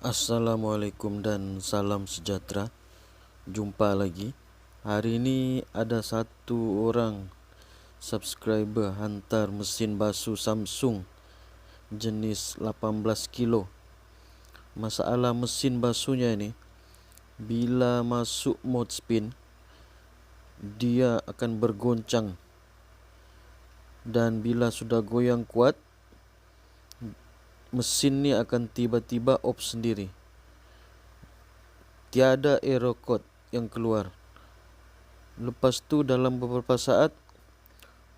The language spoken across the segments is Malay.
Assalamualaikum dan salam sejahtera. Jumpa lagi. Hari ini ada satu orang subscriber hantar mesin basuh Samsung jenis 18 kilo. Masalah mesin basuhnya ini, bila masuk mode spin, dia akan bergoncang. Dan bila sudah goyang kuat, mesin ni akan tiba-tiba off sendiri. Tiada error code yang keluar. Lepas tu dalam beberapa saat,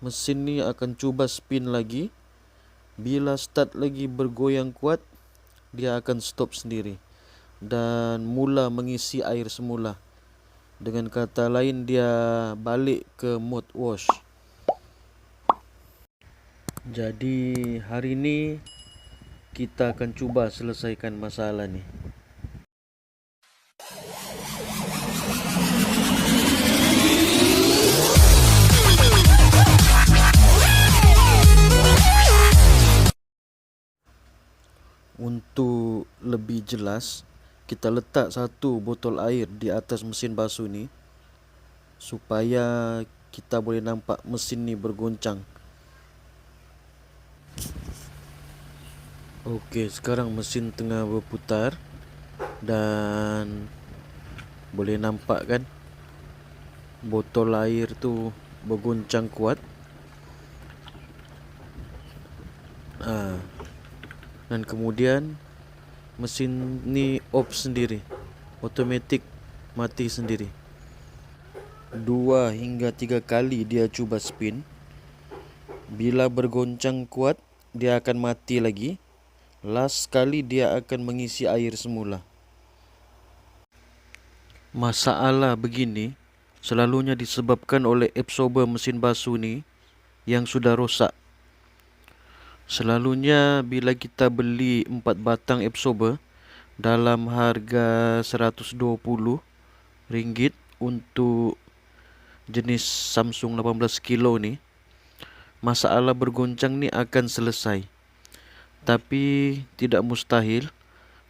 mesin ni akan cuba spin lagi. Bila start lagi bergoyang kuat, dia akan stop sendiri dan mula mengisi air semula. Dengan kata lain, dia balik ke mode wash. Jadi hari ini kita akan cuba selesaikan masalah ni. Untuk lebih jelas, kita letak satu botol air di atas mesin basuh ni supaya kita boleh nampak mesin ni bergoncang. Okey, sekarang mesin tengah berputar dan boleh nampak kan botol air tu bergoncang kuat. Dan kemudian mesin ni off sendiri, automatik mati sendiri. 2 hingga 3 kali dia cuba spin. Bila bergoncang kuat, dia akan mati lagi. Last kali dia akan mengisi air semula. Masalah begini selalunya disebabkan oleh absorber mesin basuh ni yang sudah rosak. Selalunya bila kita beli 4 batang absorber dalam harga RM120 untuk jenis Samsung 18 kilo ni, masalah bergoncang ni akan selesai. Tapi tidak mustahil,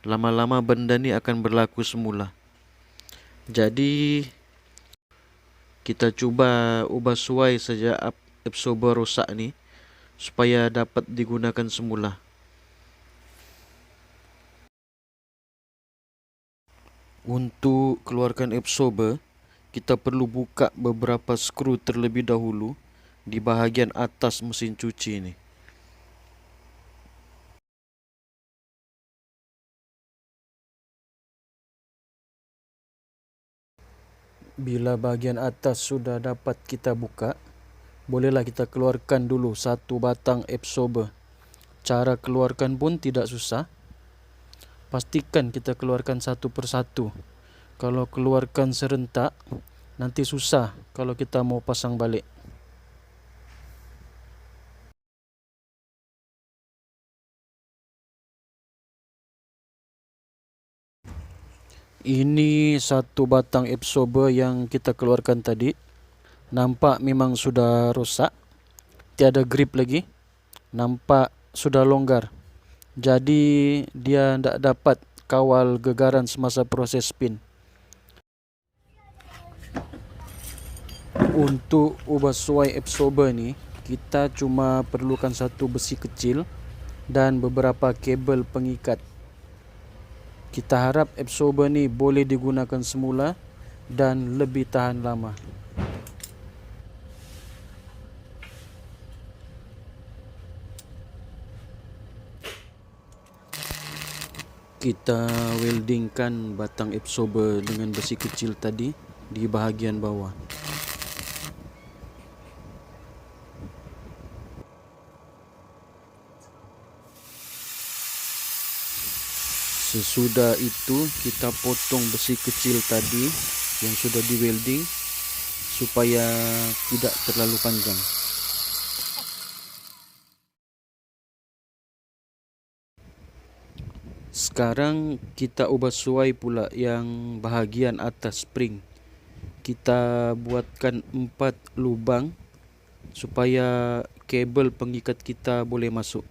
lama-lama benda ni akan berlaku semula. Jadi kita cuba ubah suai saja absorber rosak ni supaya dapat digunakan semula. Untuk keluarkan absorber, kita perlu buka beberapa skru terlebih dahulu di bahagian atas mesin cuci ni. Bila bahagian atas sudah dapat kita buka, bolehlah kita keluarkan dulu satu batang absorber. Cara keluarkan pun tidak susah. Pastikan kita keluarkan satu persatu. Kalau keluarkan serentak, nanti susah kalau kita mau pasang balik. Ini satu batang absorber yang kita keluarkan tadi. Nampak memang sudah rosak, tiada grip lagi. Nampak sudah longgar. Jadi dia tidak dapat kawal gegaran semasa proses spin. Untuk ubah suai absorber ni, kita cuma perlukan satu besi kecil dan beberapa kabel pengikat. Kita harap absorber ni boleh digunakan semula dan lebih tahan lama. Kita weldingkan batang absorber dengan besi kecil tadi di bahagian bawah. Sesudah itu kita potong besi kecil tadi yang sudah di welding supaya tidak terlalu panjang. Sekarang kita ubah suai pula yang bahagian atas spring. Kita buatkan 4 lubang supaya kabel pengikat kita boleh masuk.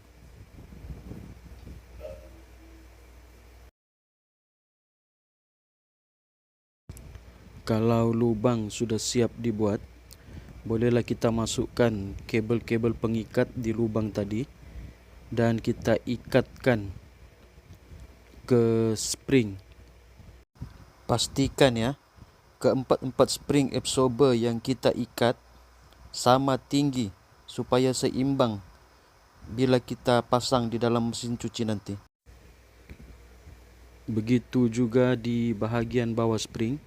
Kalau lubang sudah siap dibuat, bolehlah kita masukkan kabel-kabel pengikat di lubang tadi dan kita ikatkan ke spring. Pastikan ya, keempat-empat spring absorber yang kita ikat sama tinggi supaya seimbang bila kita pasang di dalam mesin cuci nanti. Begitu juga di bahagian bawah spring,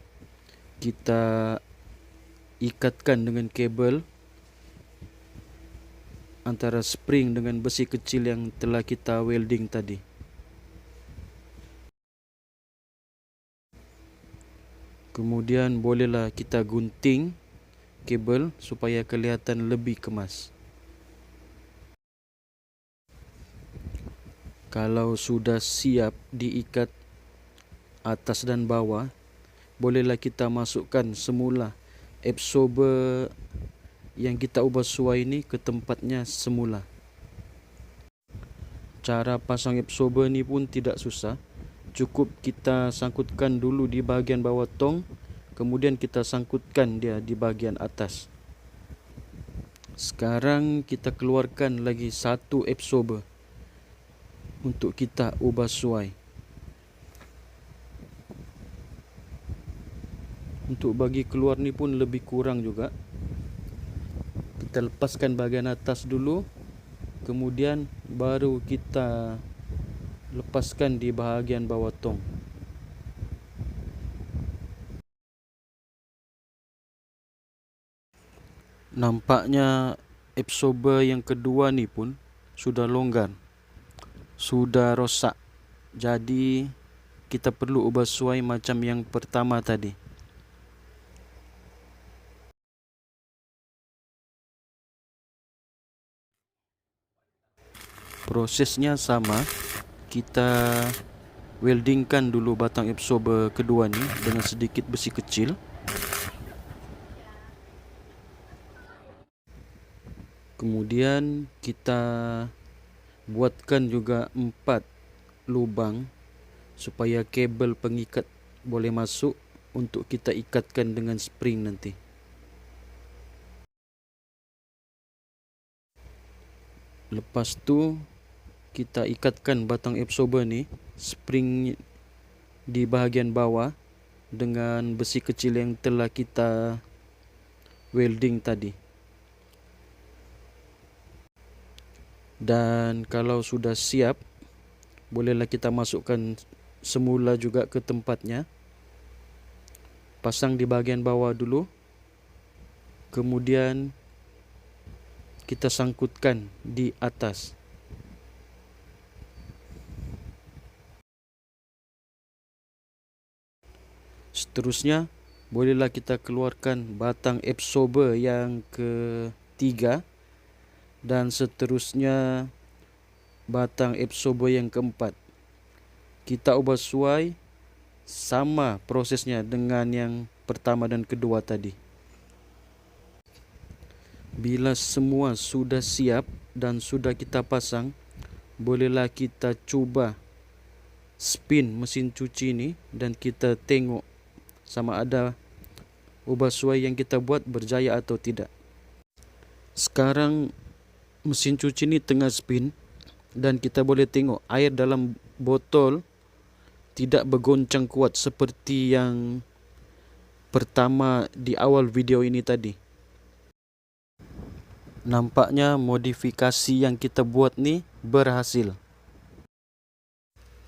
kita ikatkan dengan kabel antara spring dengan besi kecil yang telah kita welding tadi. Kemudian bolehlah kita gunting kabel supaya kelihatan lebih kemas. Kalau sudah siap diikat atas dan bawah, bolehlah kita masukkan semula absorber yang kita ubah suai ini ke tempatnya semula. Cara pasang absorber ni pun tidak susah. Cukup kita sangkutkan dulu di bahagian bawah tong, kemudian kita sangkutkan dia di bahagian atas. Sekarang kita keluarkan lagi satu absorber untuk kita ubah suai. Untuk bagi keluar ni pun lebih kurang juga. Kita lepaskan bahagian atas dulu, kemudian baru kita lepaskan di bahagian bawah tong. Nampaknya absorber yang kedua ni pun sudah longgar, sudah rosak. Jadi kita perlu ubah suai macam yang pertama tadi. Prosesnya sama, kita weldingkan dulu batang absorber kedua ni dengan sedikit besi kecil. Kemudian kita buatkan juga 4 lubang supaya kabel pengikat boleh masuk untuk kita ikatkan dengan spring nanti. Lepas tu kita ikatkan batang absorber ni, spring di bahagian bawah dengan besi kecil yang telah kita welding tadi. Dan kalau sudah siap, bolehlah kita masukkan semula juga ke tempatnya. Pasang di bahagian bawah dulu, kemudian kita sangkutkan di atas. Seterusnya, bolehlah kita keluarkan batang absorber yang ketiga dan seterusnya batang absorber yang keempat. Kita ubah suai sama prosesnya dengan yang pertama dan kedua tadi. Bila semua sudah siap dan sudah kita pasang, bolehlah kita cuba spin mesin cuci ini dan kita tengok sama ada ubah suai yang kita buat berjaya atau tidak. Sekarang mesin cuci ini tengah spin dan kita boleh tengok air dalam botol tidak bergoncang kuat seperti yang pertama di awal video ini tadi. Nampaknya modifikasi yang kita buat ni berhasil.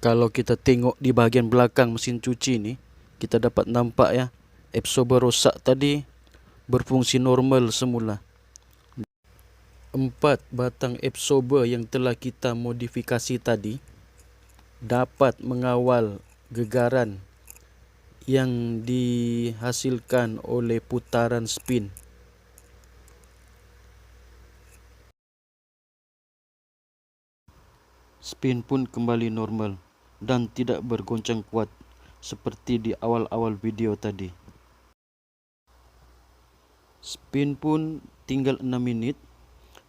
Kalau kita tengok di bahagian belakang mesin cuci ni, kita dapat nampak ya, absorber rosak tadi berfungsi normal semula. 4 batang absorber yang telah kita modifikasi tadi dapat mengawal gegaran yang dihasilkan oleh putaran spin. Spin pun kembali normal dan tidak bergoncang kuat seperti di awal-awal video tadi. Spin pun tinggal 6 minit.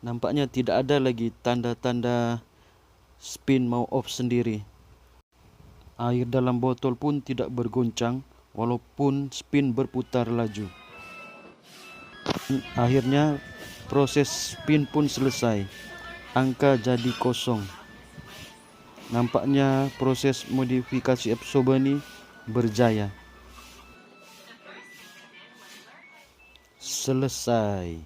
Nampaknya tidak ada lagi tanda-tanda spin mau off sendiri. Air dalam botol pun tidak bergoncang walaupun spin berputar laju. Akhirnya proses spin pun selesai. Angka jadi kosong. Nampaknya proses modifikasi absorber ni berjaya. Selesai.